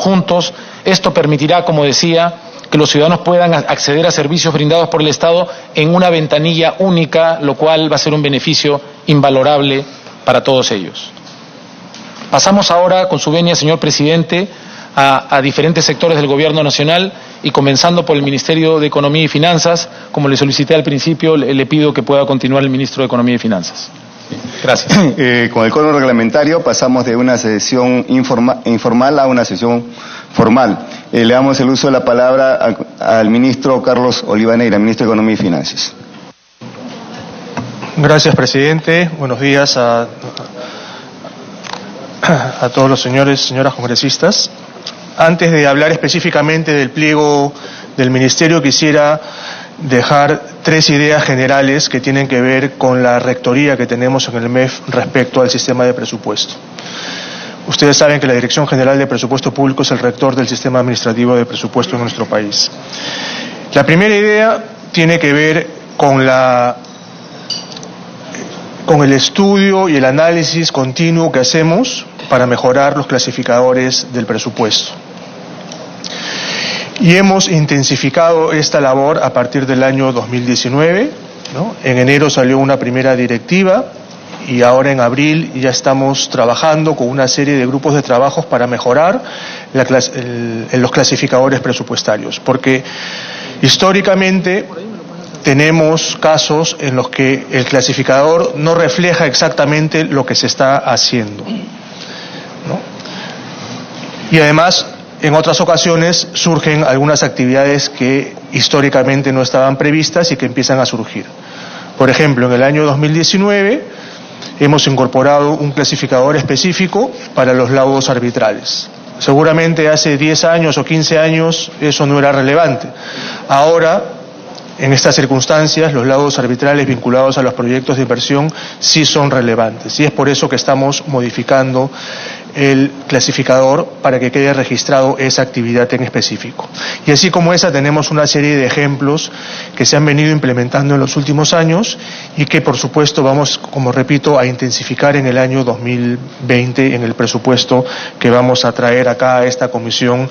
juntos. Esto permitirá, como decía, que los ciudadanos puedan acceder a servicios brindados por el Estado en una ventanilla única, lo cual va a ser un beneficio invalorable para todos ellos. Pasamos ahora, con su venia, señor presidente, a diferentes sectores del Gobierno Nacional y comenzando por el Ministerio de Economía y Finanzas. Como le solicité al principio, le pido que pueda continuar el Ministro de Economía y Finanzas. Gracias. Con el quórum reglamentario pasamos de una sesión informal a una sesión formal. Le damos el uso de la palabra al ministro Carlos Olivaneira, ministro de Economía y Finanzas. Gracias, presidente. Buenos días a todos los señoras congresistas. Antes de hablar específicamente del pliego del ministerio, quisiera dejar 3 ideas generales que tienen que ver con la rectoría que tenemos en el MEF respecto al sistema de presupuesto. Ustedes saben que la Dirección General de Presupuesto Público es el rector del sistema administrativo de presupuesto en nuestro país. La primera idea tiene que ver con el estudio y el análisis continuo que hacemos para mejorar los clasificadores del presupuesto. Y hemos intensificado esta labor a partir del año 2019, ¿no? En enero salió una primera directiva y ahora en abril ya estamos trabajando con una serie de grupos de trabajos para mejorar los clasificadores presupuestarios, porque históricamente tenemos casos en los que el clasificador no refleja exactamente lo que se está haciendo, ¿no? Y además, en otras ocasiones surgen algunas actividades que históricamente no estaban previstas y que empiezan a surgir. Por ejemplo, en el año 2019 hemos incorporado un clasificador específico para los laudos arbitrales. Seguramente hace 10 años o 15 años eso no era relevante. Ahora, en estas circunstancias, los laudos arbitrales vinculados a los proyectos de inversión sí son relevantes, y es por eso que estamos modificando el clasificador para que quede registrado esa actividad en específico. Y así como esa, tenemos una serie de ejemplos que se han venido implementando en los últimos años y que, por supuesto, vamos, como repito, a intensificar en el año 2020 en el presupuesto que vamos a traer acá a esta comisión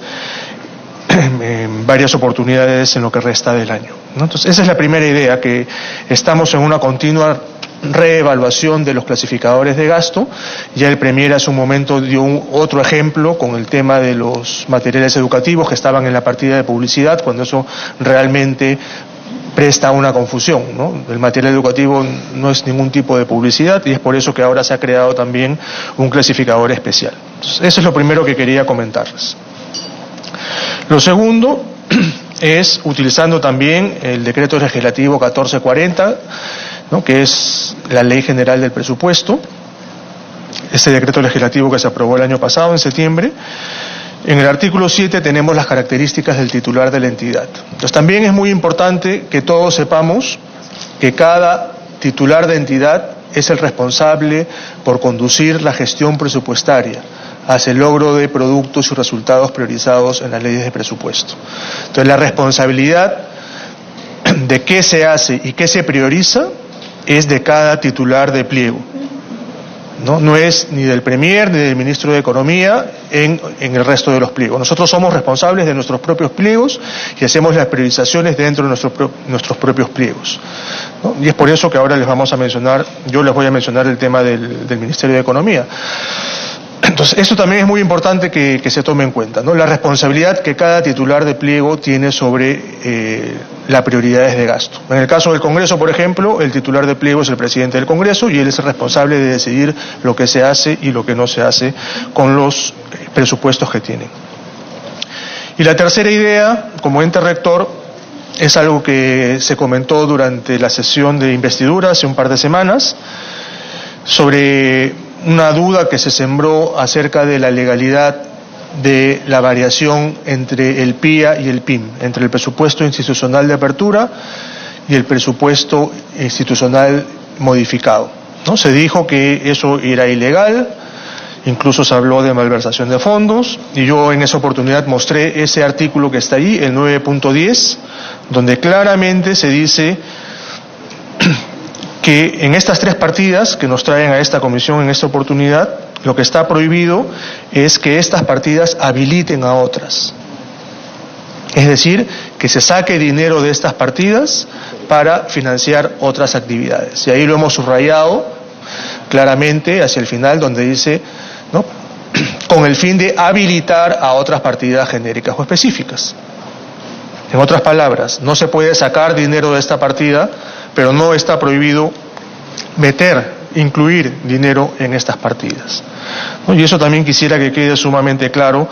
en varias oportunidades en lo que resta del año, ¿no? Entonces, esa es la primera idea, que estamos en una continua reevaluación de los clasificadores de gasto. Ya el Premier hace un momento dio otro ejemplo con el tema de los materiales educativos que estaban en la partida de publicidad, cuando eso realmente presta una confusión, ¿no? El material educativo no es ningún tipo de publicidad y es por eso que ahora se ha creado también un clasificador especial. Entonces, eso es lo primero que quería comentarles. Lo segundo es, utilizando también el decreto legislativo 1440, ¿no?, que es la Ley General del Presupuesto, este decreto legislativo que se aprobó el año pasado, en septiembre. En el artículo 7 tenemos las características del titular de la entidad. Entonces, también es muy importante que todos sepamos que cada titular de entidad es el responsable por conducir la gestión presupuestaria hacia el logro de productos y resultados priorizados en las leyes de presupuesto. Entonces, la responsabilidad de qué se hace y qué se prioriza es de cada titular de pliego, ¿no? No es ni del Premier ni del Ministro de Economía en el resto de los pliegos. Nosotros somos responsables de nuestros propios pliegos y hacemos las priorizaciones dentro de nuestros propios pliegos, ¿no? Y es por eso que ahora yo les voy a mencionar el tema del Ministerio de Economía. Entonces, esto también es muy importante que se tome en cuenta, ¿no? La responsabilidad que cada titular de pliego tiene sobre las prioridades de gasto. En el caso del Congreso, por ejemplo, el titular de pliego es el presidente del Congreso y él es el responsable de decidir lo que se hace y lo que no se hace con los presupuestos que tienen. Y la tercera idea, como ente rector, es algo que se comentó durante la sesión de investidura hace un par de semanas, sobre una duda que se sembró acerca de la legalidad de la variación entre el PIA y el PIM, entre el presupuesto institucional de apertura y el presupuesto institucional modificado, ¿no? Se dijo que eso era ilegal, incluso se habló de malversación de fondos, y yo en esa oportunidad mostré ese artículo que está ahí, el 9.10, donde claramente se dice que en estas 3 partidas que nos traen a esta comisión en esta oportunidad, Lo que está prohibido es que estas partidas habiliten a otras. Es decir, que se saque dinero de estas partidas para financiar otras actividades. Y ahí lo hemos subrayado claramente hacia el final, donde dice, ¿no?, con el fin de habilitar a otras partidas genéricas o específicas. En otras palabras, no se puede sacar dinero de esta partida, pero no está prohibido incluir dinero en estas partidas, ¿no? Y eso también quisiera que quede sumamente claro.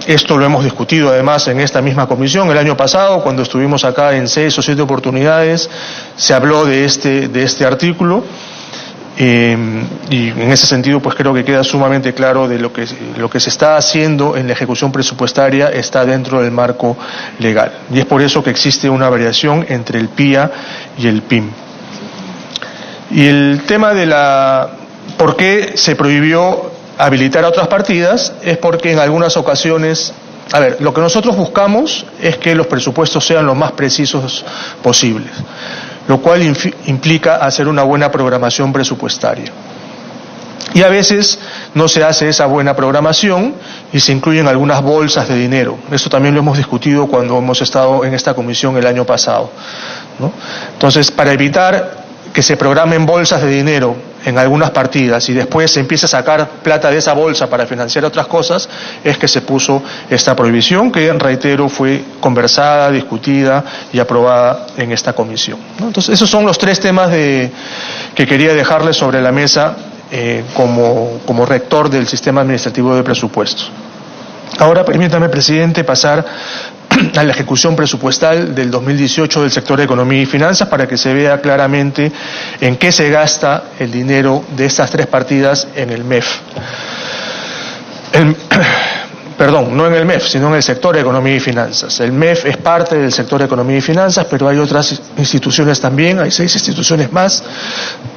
Esto lo hemos discutido además en esta misma comisión el año pasado, cuando estuvimos acá en 6 o 7 oportunidades, se habló de este artículo, y en ese sentido pues creo que queda sumamente claro de lo que se está haciendo en la ejecución presupuestaria está dentro del marco legal, y es por eso que existe una variación entre el PIA y el PIM. Y el tema de ¿por qué se prohibió habilitar a otras partidas? Es porque en algunas ocasiones, lo que nosotros buscamos es que los presupuestos sean lo más precisos posibles, lo cual implica hacer una buena programación presupuestaria. Y a veces no se hace esa buena programación y se incluyen algunas bolsas de dinero. Esto también lo hemos discutido cuando hemos estado en esta comisión el año pasado, ¿no? Entonces, para evitar que se programen bolsas de dinero en algunas partidas y después se empiece a sacar plata de esa bolsa para financiar otras cosas, es que se puso esta prohibición que, reitero, fue conversada, discutida y aprobada en esta comisión, ¿no? Entonces, esos son los 3 temas que quería dejarles sobre la mesa como rector del sistema administrativo de presupuestos. Ahora permítame, presidente, pasar a la ejecución presupuestal del 2018 del sector de Economía y Finanzas para que se vea claramente en qué se gasta el dinero de estas 3 partidas en el MEF. No en el MEF, sino en el sector de Economía y Finanzas. El MEF es parte del sector de Economía y Finanzas, pero hay otras instituciones también, hay 6 instituciones más,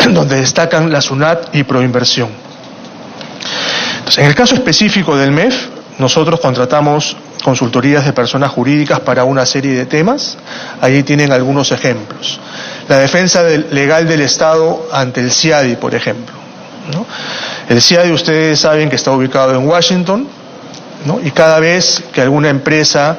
donde destacan la SUNAT y Proinversión. Entonces, en el caso específico del MEF, nosotros contratamos consultorías de personas jurídicas para una serie de temas. Allí tienen algunos ejemplos. La defensa legal del Estado ante el CIADI, por ejemplo, ¿no? El CIADI, ustedes saben que está ubicado en Washington, ¿no? Y cada vez que alguna empresa,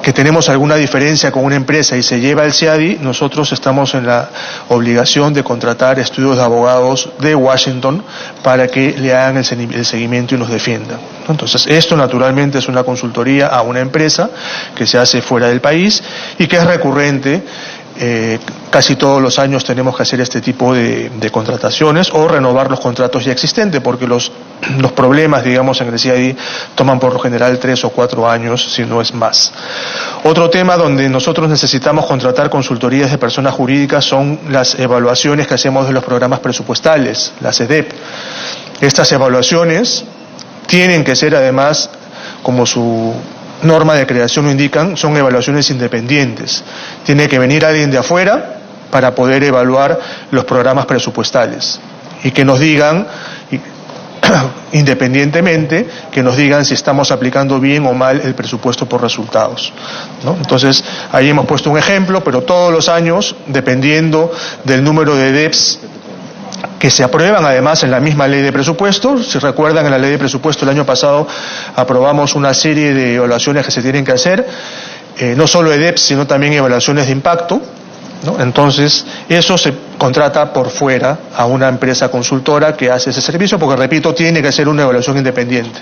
que tenemos alguna diferencia con una empresa y se lleva al CIADI, nosotros estamos en la obligación de contratar estudios de abogados de Washington para que le hagan el seguimiento y nos defiendan, ¿no? Entonces, esto naturalmente es una consultoría a una empresa que se hace fuera del país y que es recurrente. Casi todos los años tenemos que hacer este tipo de contrataciones o renovar los contratos ya existentes, porque los problemas, digamos, en el CIADI toman por lo general 3 o 4 años, si no es más. Otro tema donde nosotros necesitamos contratar consultorías de personas jurídicas son las evaluaciones que hacemos de los programas presupuestales, las EDEP. Estas evaluaciones tienen que ser, además, como su norma de creación lo indican, son evaluaciones independientes. Tiene que venir alguien de afuera para poder evaluar los programas presupuestales y que nos digan, independientemente, que nos digan si estamos aplicando bien o mal el presupuesto por resultados, ¿no? Entonces, ahí hemos puesto un ejemplo, pero todos los años, dependiendo del número de DEPs que se aprueban además en la misma ley de presupuesto. Si recuerdan, en la ley de presupuesto el año pasado aprobamos una serie de evaluaciones que se tienen que hacer, no solo EDEPS, sino también evaluaciones de impacto, ¿no? Entonces, eso se contrata por fuera a una empresa consultora que hace ese servicio, porque, repito, tiene que ser una evaluación independiente.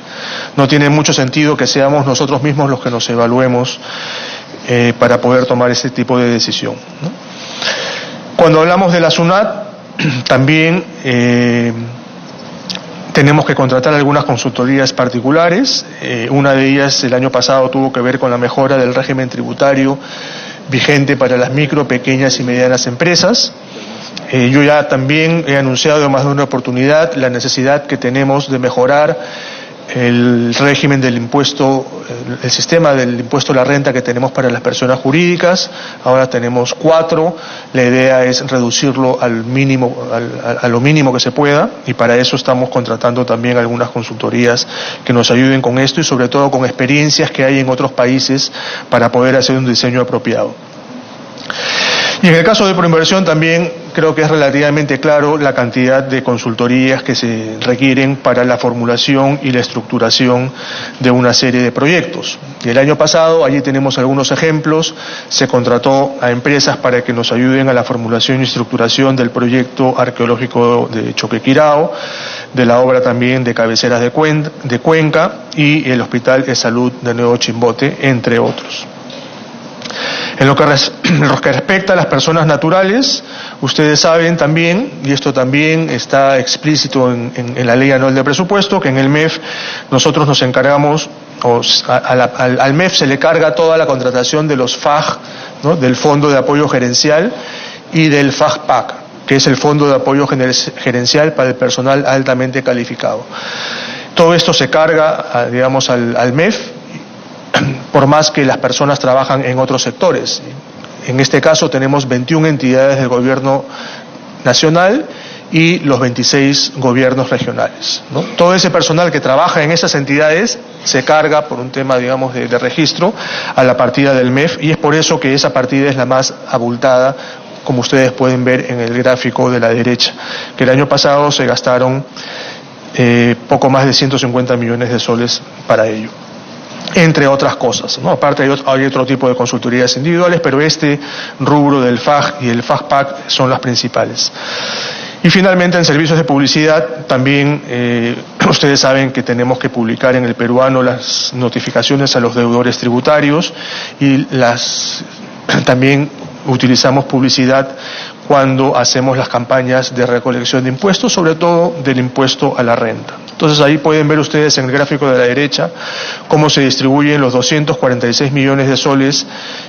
No tiene mucho sentido que seamos nosotros mismos los que nos evaluemos para poder tomar ese tipo de decisión, ¿no? Cuando hablamos de la SUNAT, también tenemos que contratar algunas consultorías particulares. Una de ellas el año pasado tuvo que ver con la mejora del régimen tributario vigente para las micro, pequeñas y medianas empresas. Yo ya también he anunciado en más de una oportunidad la necesidad que tenemos de mejorar el régimen del impuesto, el sistema del impuesto a la renta que tenemos para las personas jurídicas. Ahora tenemos 4, la idea es reducirlo al mínimo, a lo mínimo que se pueda, y para eso estamos contratando también algunas consultorías que nos ayuden con esto y sobre todo con experiencias que hay en otros países para poder hacer un diseño apropiado. Y en el caso de Proinversión también creo que es relativamente claro la cantidad de consultorías que se requieren para la formulación y la estructuración de una serie de proyectos. El año pasado, allí tenemos algunos ejemplos, se contrató a empresas para que nos ayuden a la formulación y estructuración del proyecto arqueológico de Choquequirao, de la obra también de Cabeceras de Cuenca y el Hospital de Salud de Nuevo Chimbote, entre otros. En lo que respecta a las personas naturales, ustedes saben también, y esto también está explícito en la Ley Anual de Presupuesto, que en el MEF nosotros nos encargamos, al MEF se le carga toda la contratación de los FAG, ¿no?, del Fondo de Apoyo Gerencial y del FAGPAC, que es el Fondo de Apoyo Gerencial para el personal altamente calificado. Todo esto se carga, digamos, al MEF, por más que las personas trabajan en otros sectores. En este caso tenemos 21 entidades del gobierno nacional y los 26 gobiernos regionales, ¿no? Todo ese personal que trabaja en esas entidades se carga por un tema, digamos, de registro a la partida del MEF, y es por eso que esa partida es la más abultada, como ustedes pueden ver en el gráfico de la derecha, que el año pasado se gastaron poco más de 150 millones de soles para ello, entre otras cosas, ¿no? Aparte hay otro tipo de consultorías individuales, pero este rubro del FAG y el FAGPAC son las principales. Y finalmente, en servicios de publicidad, también ustedes saben que tenemos que publicar en el peruano las notificaciones a los deudores tributarios, y también utilizamos publicidad cuando hacemos las campañas de recolección de impuestos, sobre todo del impuesto a la renta. Entonces ahí pueden ver ustedes en el gráfico de la derecha cómo se distribuyen los 246 millones de soles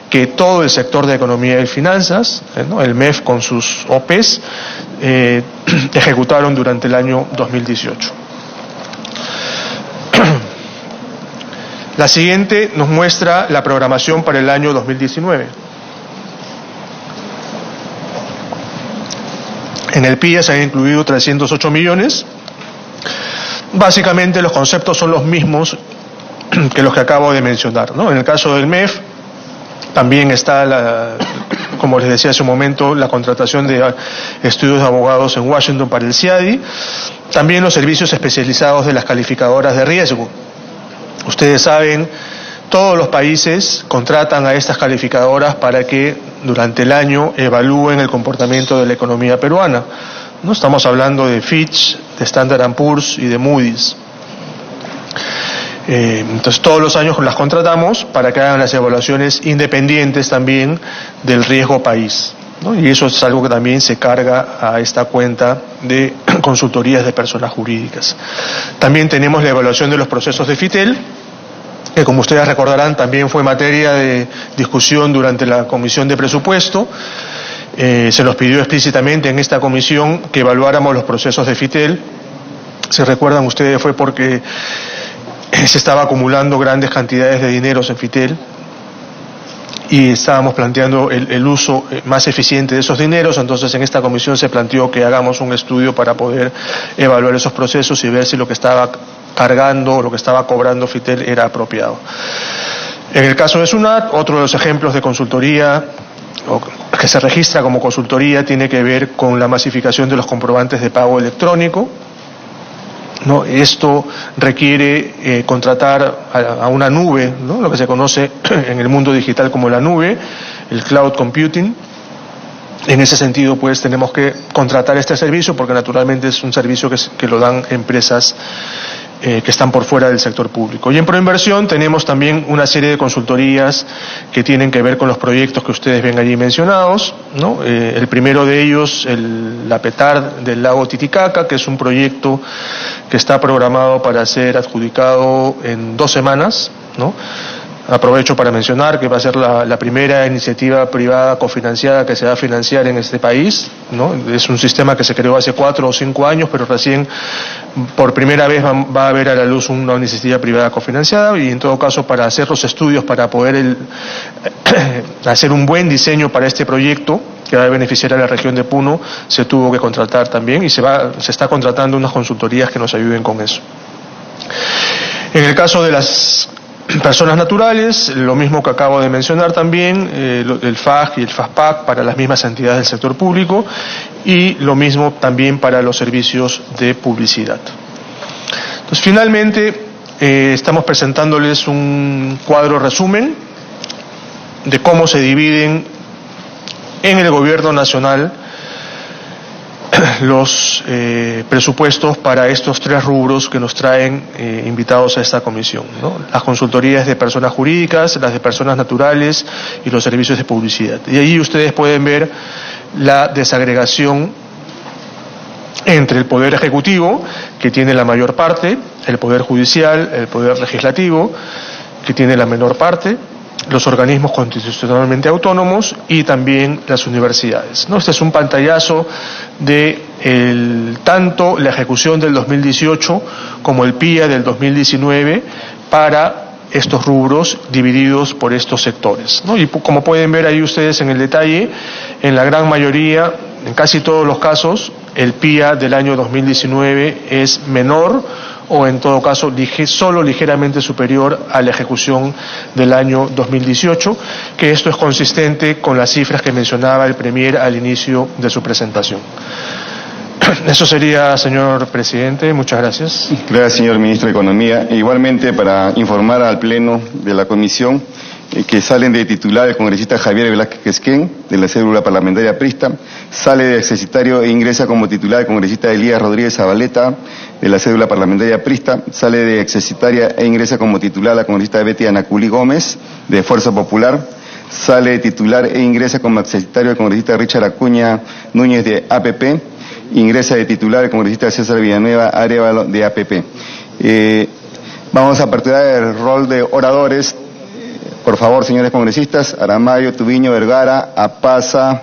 que todo el sector de economía y finanzas, ¿no?, el MEF con sus OPs, ejecutaron durante el año 2018. La siguiente nos muestra la programación para el año 2019. En el PIA se han incluido 308 millones. Básicamente los conceptos son los mismos que los que acabo de mencionar, ¿no? En el caso del MEF también está, como les decía hace un momento, la contratación de estudios de abogados en Washington para el CIADI, también los servicios especializados de las calificadoras de riesgo. Ustedes saben, todos los países contratan a estas calificadoras para que durante el año evalúen el comportamiento de la economía peruana. No estamos hablando de Fitch, de Standard & Poor's y de Moody's. Entonces todos los años las contratamos para que hagan las evaluaciones independientes también del riesgo país, ¿no? Y eso es algo que también se carga a esta cuenta de consultorías de personas jurídicas. También tenemos la evaluación de los procesos de FITEL, que como ustedes recordarán también fue materia de discusión durante la Comisión de Presupuesto. Se nos pidió explícitamente en esta comisión que evaluáramos los procesos de FITEL. Si recuerdan ustedes, fue porque se estaba acumulando grandes cantidades de dineros en FITEL y estábamos planteando el uso más eficiente de esos dineros. Entonces en esta comisión se planteó que hagamos un estudio para poder evaluar esos procesos y ver si lo que estaba cargando o lo que estaba cobrando FITEL era apropiado. En el caso de SUNAT, otro de los ejemplos de consultoría que se registra como consultoría tiene que ver con la masificación de los comprobantes de pago electrónico, ¿no? Esto requiere contratar a una nube, ¿no?, lo que se conoce en el mundo digital como la nube, el cloud computing. En ese sentido, pues, tenemos que contratar este servicio porque naturalmente es un servicio que lo dan empresas que están por fuera del sector público. Y en Proinversión tenemos también una serie de consultorías que tienen que ver con los proyectos que ustedes ven allí mencionados, ¿no? El primero de ellos, la PETAR del lago Titicaca, que es un proyecto que está programado para ser adjudicado en 2 semanas, ¿no? Aprovecho para mencionar que va a ser la primera iniciativa privada cofinanciada que se va a financiar en este país, ¿no? Es un sistema que se creó hace 4 o 5 años, pero recién por primera vez va a ver a la luz una iniciativa privada cofinanciada, y en todo caso para hacer los estudios para poder hacer un buen diseño para este proyecto que va a beneficiar a la región de Puno, se tuvo que contratar también y se está contratando unas consultorías que nos ayuden con eso. En el caso de las Personas naturales, lo mismo que acabo de mencionar también, el FAG y el FASPAC para las mismas entidades del sector público y lo mismo también para los servicios de publicidad. Entonces, finalmente, estamos presentándoles un cuadro resumen de cómo se dividen en el gobierno nacional los presupuestos para estos 3 rubros que nos traen invitados a esta comisión, ¿no? Las consultorías de personas jurídicas, las de personas naturales y los servicios de publicidad. Y allí ustedes pueden ver la desagregación entre el Poder Ejecutivo, que tiene la mayor parte, el Poder Judicial, el Poder Legislativo, que tiene la menor parte, los organismos constitucionalmente autónomos y también las universidades, ¿no? Este es un pantallazo de tanto la ejecución del 2018 como el PIA del 2019 para estos rubros divididos por estos sectores, ¿no? Y como pueden ver ahí ustedes en el detalle, en la gran mayoría, en casi todos los casos, el PIA del año 2019 es menor o en todo caso solo ligeramente superior a la ejecución del año 2018, que esto es consistente con las cifras que mencionaba el Premier al inicio de su presentación. Eso sería, señor presidente. Muchas gracias. Gracias, señor ministro de Economía. Igualmente, para informar al Pleno de la Comisión que salen de titular el congresista Javier Velázquez Quesquén, de la cédula parlamentaria aprista, sale de accesitario e ingresa como titular el congresista Elías Rodríguez Zabaleta, de la cédula parlamentaria aprista, sale de accesitaria e ingresa como titular la congresista Betty Anaculí Gómez, de Fuerza Popular, sale de titular e ingresa como accesitario el congresista Richard Acuña Núñez, de APP, ingresa de titular el congresista César Villanueva Arévalo, de APP. Vamos a aperturar el rol de oradores. Por favor, señores congresistas, Aramayo, Tubiño, Vergara, Apaza,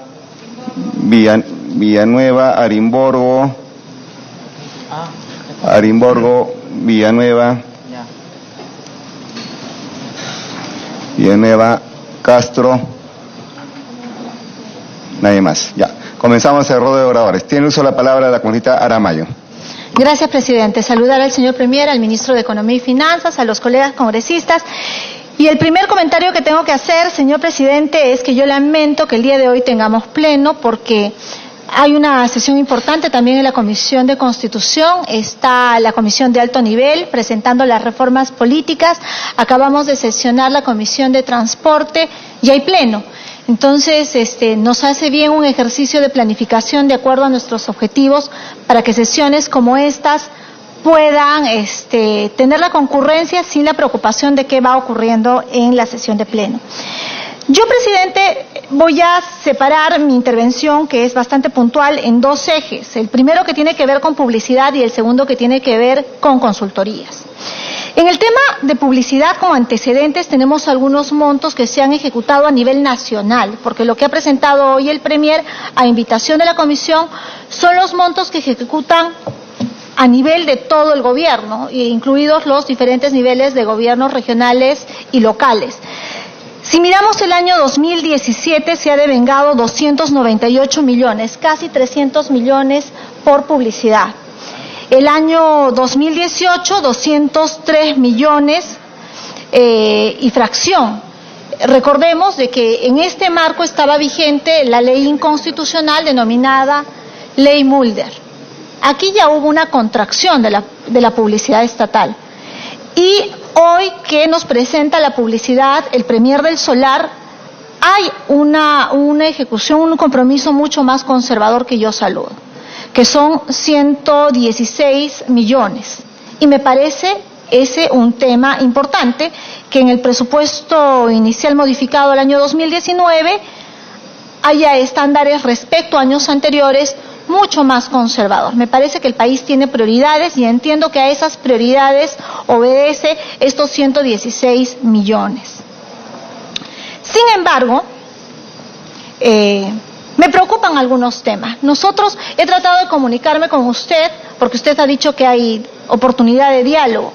Villanueva, Arimborgo, Villanueva, Castro, nadie más. Ya, comenzamos el rol de oradores. Tiene uso la palabra la congresista Aramayo. Gracias, presidente. Saludar al señor Premier, al ministro de Economía y Finanzas, a los colegas congresistas. Y el primer comentario que tengo que hacer, señor presidente, es que yo lamento que el día de hoy tengamos pleno porque hay una sesión importante también en la Comisión de Constitución, está la Comisión de Alto Nivel presentando las reformas políticas, acabamos de sesionar la Comisión de Transporte y hay pleno. Entonces, nos hace bien un ejercicio de planificación de acuerdo a nuestros objetivos para que sesiones como estas puedan tener la concurrencia sin la preocupación de qué va ocurriendo en la sesión de pleno. Yo, presidente, voy a separar mi intervención, que es bastante puntual, en 2 ejes. El primero que tiene que ver con publicidad y el segundo que tiene que ver con consultorías. En el tema de publicidad, como antecedentes, tenemos algunos montos que se han ejecutado a nivel nacional, porque lo que ha presentado hoy el Premier a invitación de la Comisión son los montos que se ejecutan a nivel de todo el gobierno, incluidos los diferentes niveles de gobiernos regionales y locales. Si miramos el año 2017, se ha devengado 298 millones, casi 300 millones por publicidad. El año 2018, 203 millones y fracción. Recordemos de que en este marco estaba vigente la ley inconstitucional denominada Ley Mulder. Aquí ya hubo una contracción de la publicidad estatal. Y hoy que nos presenta la publicidad, el Premier del Solar, hay una ejecución, un compromiso mucho más conservador que yo saludo, que son 116 millones. Y me parece ese un tema importante, que en el presupuesto inicial modificado del año 2019 haya estándares respecto a años anteriores mucho más conservador. Me parece que el país tiene prioridades y entiendo que a esas prioridades obedece estos 116 millones. Sin embargo, me preocupan algunos temas. He tratado de comunicarme con usted, porque usted ha dicho que hay oportunidad de diálogo,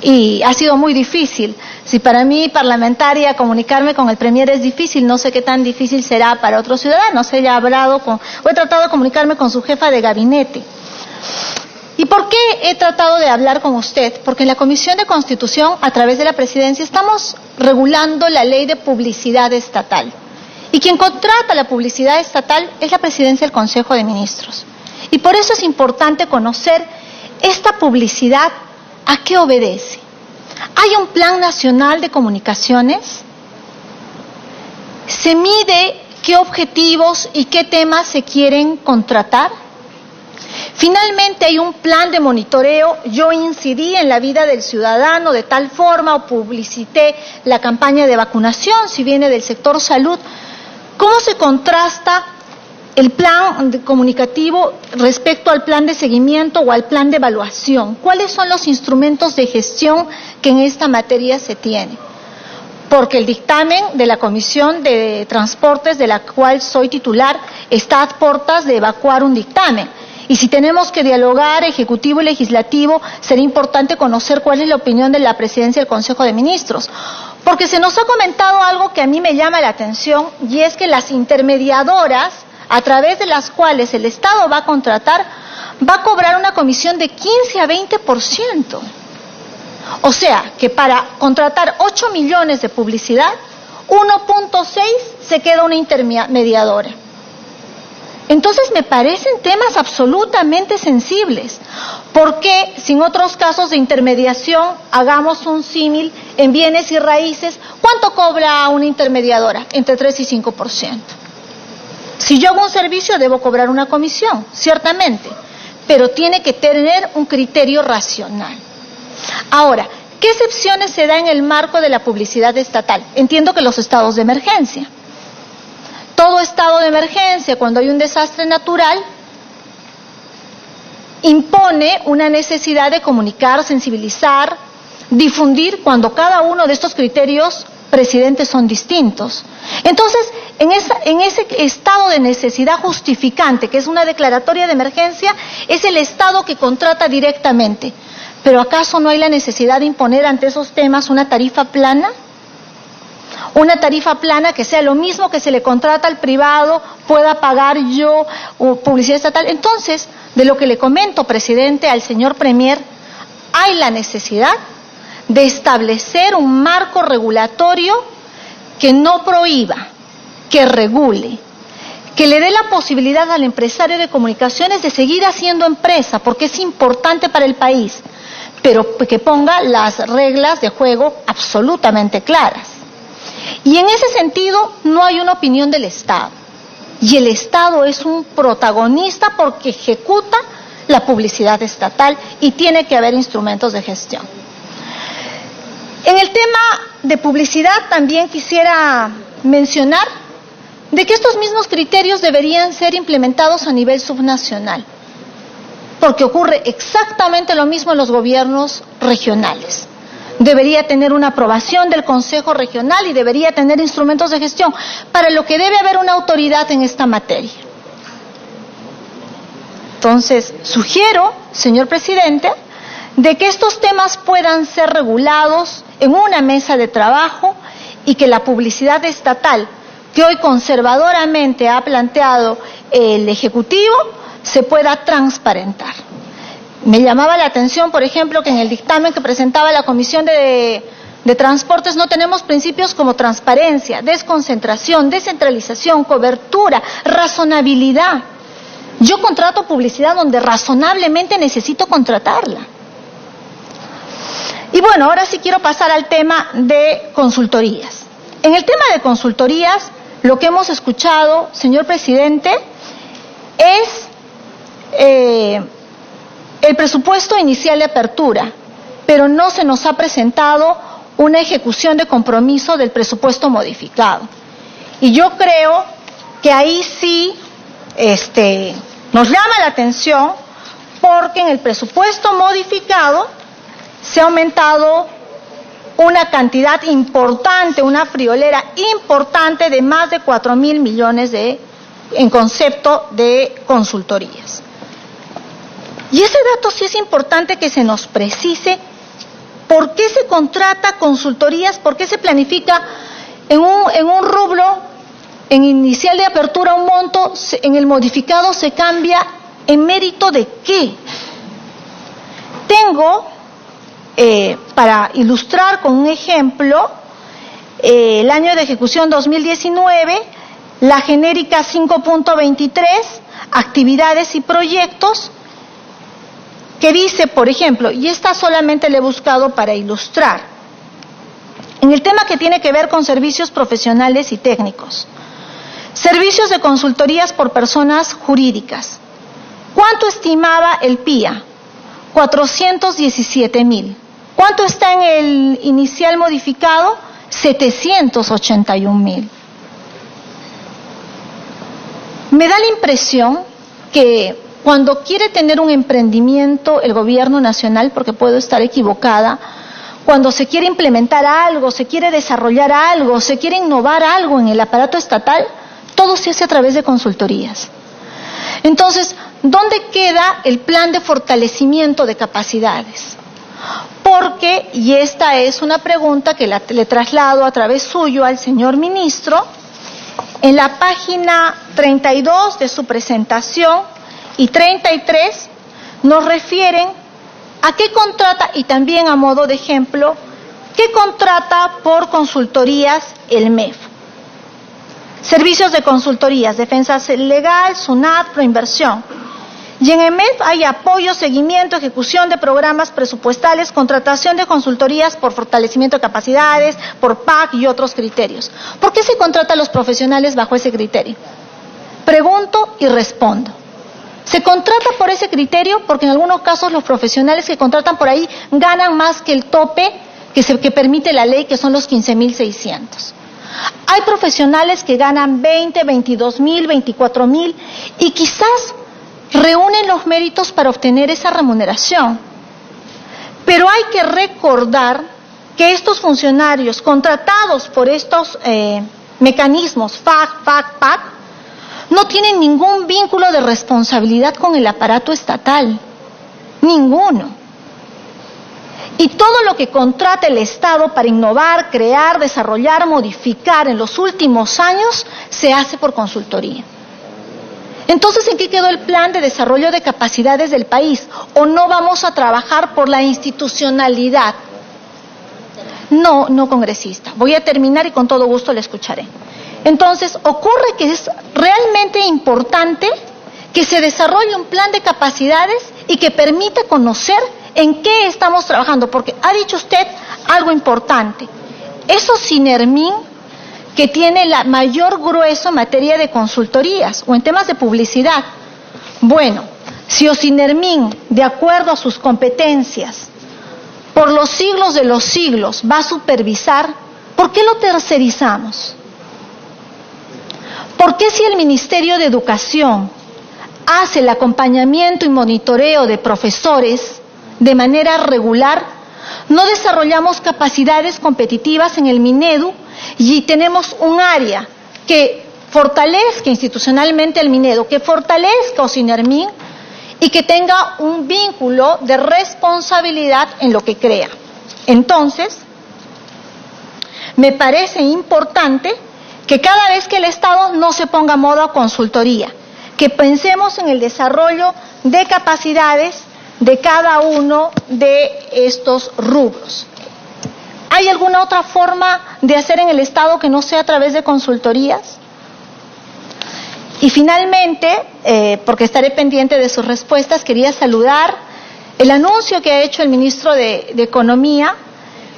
y ha sido muy difícil. Si para mí, parlamentaria, comunicarme con el Premier es difícil, no sé qué tan difícil será para otros ciudadanos. He tratado de comunicarme con su jefa de gabinete. ¿Y por qué he tratado de hablar con usted? Porque en la Comisión de Constitución, a través de la Presidencia, estamos regulando la ley de publicidad estatal. Y quien contrata la publicidad estatal es la Presidencia del Consejo de Ministros. Y por eso es importante conocer esta publicidad, ¿a qué obedece? ¿Hay un Plan Nacional de Comunicaciones? ¿Se mide qué objetivos y qué temas se quieren contratar? Finalmente hay un plan de monitoreo. Yo incidí en la vida del ciudadano de tal forma o publicité la campaña de vacunación, si viene del sector salud. ¿Cómo se contrasta el plan comunicativo respecto al plan de seguimiento o al plan de evaluación? ¿Cuáles son los instrumentos de gestión que en esta materia se tiene? Porque el dictamen de la Comisión de Transportes, de la cual soy titular, está a puertas de evacuar un dictamen. Y si tenemos que dialogar Ejecutivo y Legislativo, sería importante conocer cuál es la opinión de la Presidencia del Consejo de Ministros. Porque se nos ha comentado algo que a mí me llama la atención, y es que las intermediadoras, a través de las cuales el Estado va a contratar, va a cobrar una comisión de 15 a 20%. O sea, que para contratar 8 millones de publicidad, 1.6 se queda una intermediadora. Entonces me parecen temas absolutamente sensibles. ¿Por qué, si en otros casos de intermediación hagamos un símil en bienes y raíces, cuánto cobra una intermediadora? Entre 3 y 5%. Si yo hago un servicio debo cobrar una comisión, ciertamente, pero tiene que tener un criterio racional. Ahora, ¿qué excepciones se da en el marco de la publicidad estatal? Entiendo que los estados de emergencia. Todo estado de emergencia, cuando hay un desastre natural, impone una necesidad de comunicar, sensibilizar, difundir, cuando cada uno de estos criterios presidentes son distintos. Entonces, en ese estado de necesidad justificante, que es una declaratoria de emergencia, es el Estado que contrata directamente. ¿Pero acaso no hay la necesidad de imponer ante esos temas una tarifa plana? Una tarifa plana que sea lo mismo que se le contrata al privado, pueda pagar yo publicidad estatal. Entonces, de lo que le comento, presidente, al señor Premier, hay la necesidad de establecer un marco regulatorio que no prohíba, que regule, que le dé la posibilidad al empresario de comunicaciones de seguir haciendo empresa, porque es importante para el país, pero que ponga las reglas de juego absolutamente claras. Y en ese sentido no hay una opinión del Estado. Y el Estado es un protagonista porque ejecuta la publicidad estatal y tiene que haber instrumentos de gestión. En el tema de publicidad también quisiera mencionar de que estos mismos criterios deberían ser implementados a nivel subnacional, porque ocurre exactamente lo mismo en los gobiernos regionales. Debería tener una aprobación del Consejo Regional y debería tener instrumentos de gestión, para lo que debe haber una autoridad en esta materia. Entonces, sugiero, señor presidente, de que estos temas puedan ser regulados en una mesa de trabajo y que la publicidad estatal, que hoy conservadoramente ha planteado el Ejecutivo, se pueda transparentar. Me llamaba la atención, por ejemplo, que en el dictamen que presentaba la Comisión de Transportes no tenemos principios como transparencia, desconcentración, descentralización, cobertura, razonabilidad. Yo contrato publicidad donde razonablemente necesito contratarla. Y bueno, ahora sí quiero pasar al tema de consultorías. En el tema de consultorías, lo que hemos escuchado, señor presidente, es el presupuesto inicial de apertura, pero no se nos ha presentado una ejecución de compromiso del presupuesto modificado. Y yo creo que ahí sí nos llama la atención, porque en el presupuesto modificado se ha aumentado una cantidad importante, una friolera importante de más de 4.000 millones en concepto de consultorías. Y ese dato sí es importante que se nos precise por qué se contrata consultorías, por qué se planifica en un rubro, en inicial de apertura un monto, en el modificado se cambia, ¿en mérito de qué? Tengo, para ilustrar con un ejemplo, el año de ejecución 2019, la genérica 5.23, actividades y proyectos, que dice, por ejemplo, y esta solamente la he buscado para ilustrar, en el tema que tiene que ver con servicios profesionales y técnicos, servicios de consultorías por personas jurídicas. ¿Cuánto estimaba el PIA? 417,000. ¿Cuánto está en el inicial modificado? 781,000. Me da la impresión que cuando quiere tener un emprendimiento el gobierno nacional, porque puedo estar equivocada, cuando se quiere implementar algo, se quiere desarrollar algo, se quiere innovar algo en el aparato estatal, todo se hace a través de consultorías. Entonces, ¿dónde queda el plan de fortalecimiento de capacidades? Porque, y esta es una pregunta que le traslado a través suyo al señor ministro, en la página 32 de su presentación y 33 nos refieren a qué contrata, y también a modo de ejemplo, qué contrata por consultorías el MEF. Servicios de consultorías, defensa legal, SUNAT, Proinversión. Y en el MEF hay apoyo, seguimiento, ejecución de programas presupuestales, contratación de consultorías por fortalecimiento de capacidades, por PAC y otros criterios. ¿Por qué se contrata a los profesionales bajo ese criterio? Pregunto y respondo. Se contrata por ese criterio porque en algunos casos los profesionales que contratan por ahí ganan más que el tope que permite la ley, que son los 15,600. Hay profesionales que ganan 20, 22,000, 24,000 y quizás reúnen los méritos para obtener esa remuneración. Pero hay que recordar que estos funcionarios contratados por estos mecanismos FAC, PAC, no tienen ningún vínculo de responsabilidad con el aparato estatal, ninguno. Y todo lo que contrata el Estado para innovar, crear, desarrollar, modificar en los últimos años, se hace por consultoría. Entonces, ¿en qué quedó el plan de desarrollo de capacidades del país? ¿O no vamos a trabajar por la institucionalidad? No, congresista. Voy a terminar y con todo gusto le escucharé. Entonces, ocurre que es realmente importante que se desarrolle un plan de capacidades y que permita conocer en qué estamos trabajando, porque ha dicho usted algo importante. Esos Sinermin, que tiene la mayor grueso en materia de consultorías o en temas de publicidad. Bueno, si Osinermin, de acuerdo a sus competencias, por los siglos de los siglos va a supervisar, ¿por qué lo tercerizamos? ¿Por qué si el Ministerio de Educación hace el acompañamiento y monitoreo de profesores de manera regular, no desarrollamos capacidades competitivas en el Minedu y tenemos un área que fortalezca institucionalmente el Minedu, que fortalezca Osinermin y que tenga un vínculo de responsabilidad en lo que crea? Entonces, me parece importante que cada vez que el Estado no se ponga a modo a consultoría, que pensemos en el desarrollo de capacidades de cada uno de estos rubros. ¿Hay alguna otra forma de hacer en el Estado que no sea a través de consultorías? Y finalmente, porque estaré pendiente de sus respuestas, quería saludar el anuncio que ha hecho el ministro de Economía,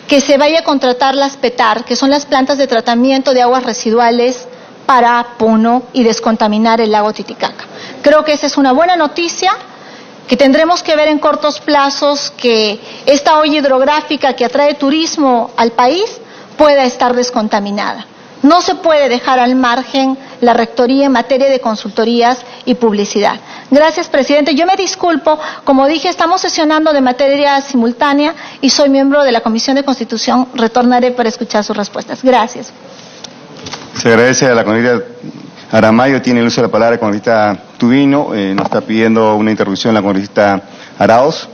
que se vaya a contratar las PETAR, que son las plantas de tratamiento de aguas residuales para Puno y descontaminar el lago Titicaca. Creo que esa es una buena noticia, que tendremos que ver en cortos plazos que esta olla hidrográfica que atrae turismo al país pueda estar descontaminada. No se puede dejar al margen la rectoría en materia de consultorías y publicidad. Gracias, presidente. Yo me disculpo, como dije, estamos sesionando de materia simultánea y soy miembro de la Comisión de Constitución. Retornaré para escuchar sus respuestas. Gracias. Se agradece a la congresista Aramayo. Tiene el uso de la palabra la congresista Tubino. Nos está pidiendo una interrupción la congresista Arauz.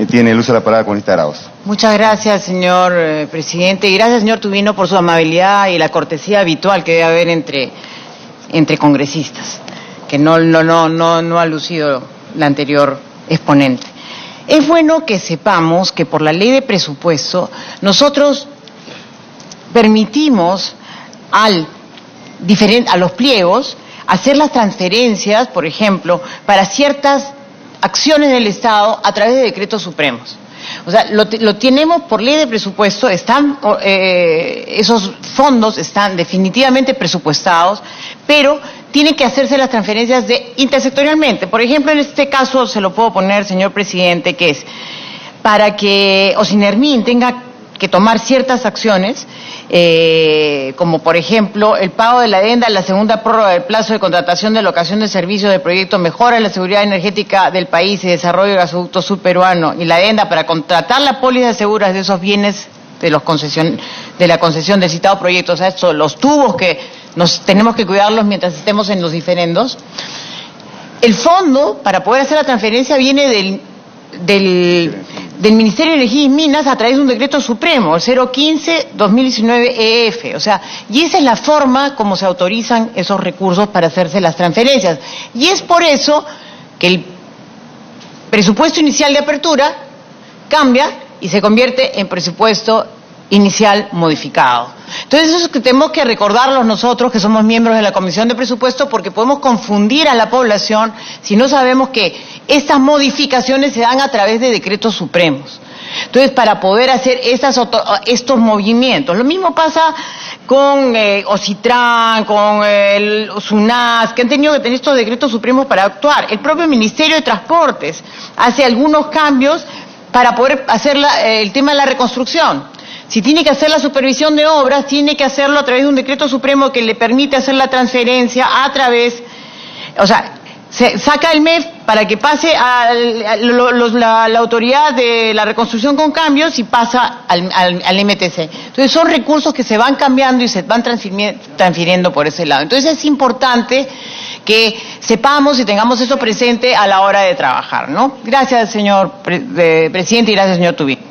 Tiene el uso de la palabra la congresista Arauz. Muchas gracias, señor presidente, y gracias, señor Tubino, por su amabilidad y la cortesía habitual que debe haber entre congresistas, que no ha lucido la anterior exponente. es bueno que sepamos que por la ley de presupuesto nosotros permitimos a los pliegos hacer las transferencias, por ejemplo, para ciertas acciones del Estado a través de decretos supremos. O sea, lo tenemos por ley de presupuesto, esos fondos están definitivamente presupuestados, pero tienen que hacerse las transferencias intersectorialmente. Por ejemplo, en este caso se lo puedo poner, señor presidente, que es para que Ocinermin tenga que tomar ciertas acciones, como por ejemplo el pago de la adenda, la segunda prórroga del plazo de contratación de locación de servicios del proyecto Mejora la Seguridad Energética del País y Desarrollo del Gasoducto Subperuano, y la adenda para contratar las pólizas seguras de esos bienes de la concesión del citado proyecto, o sea, los tubos que tenemos que cuidarlos mientras estemos en los diferendos. El fondo para poder hacer la transferencia viene del Ministerio de Energía y Minas a través de un decreto supremo, el 015-2019 EF, o sea, y esa es la forma como se autorizan esos recursos para hacerse las transferencias. Y es por eso que el presupuesto inicial de apertura cambia y se convierte en presupuesto inicial modificado. Entonces eso es que tenemos que recordarlos nosotros que somos miembros de la Comisión de Presupuesto, porque podemos confundir a la población si no sabemos que estas modificaciones se dan a través de decretos supremos. Entonces, para poder hacer estos movimientos, lo mismo pasa con Ocitran, con el SUNAS, que han tenido que tener estos decretos supremos para actuar. El propio Ministerio de Transportes hace algunos cambios para poder hacer el tema de la reconstrucción. Si tiene que hacer la supervisión de obras, tiene que hacerlo a través de un decreto supremo que le permite hacer la transferencia a través, o sea, se saca el MEF para que pase a la autoridad de la reconstrucción con cambios y pasa al MTC. Entonces son recursos que se van cambiando y se van transfiriendo por ese lado. Entonces es importante que sepamos y tengamos eso presente a la hora de trabajar, ¿no? Gracias, señor presidente, y gracias, señor Tubino.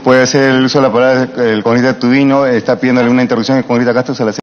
Puede hacer el uso de la palabra el congresista Tubino, está pidiéndole una interrupción al congresista Castro.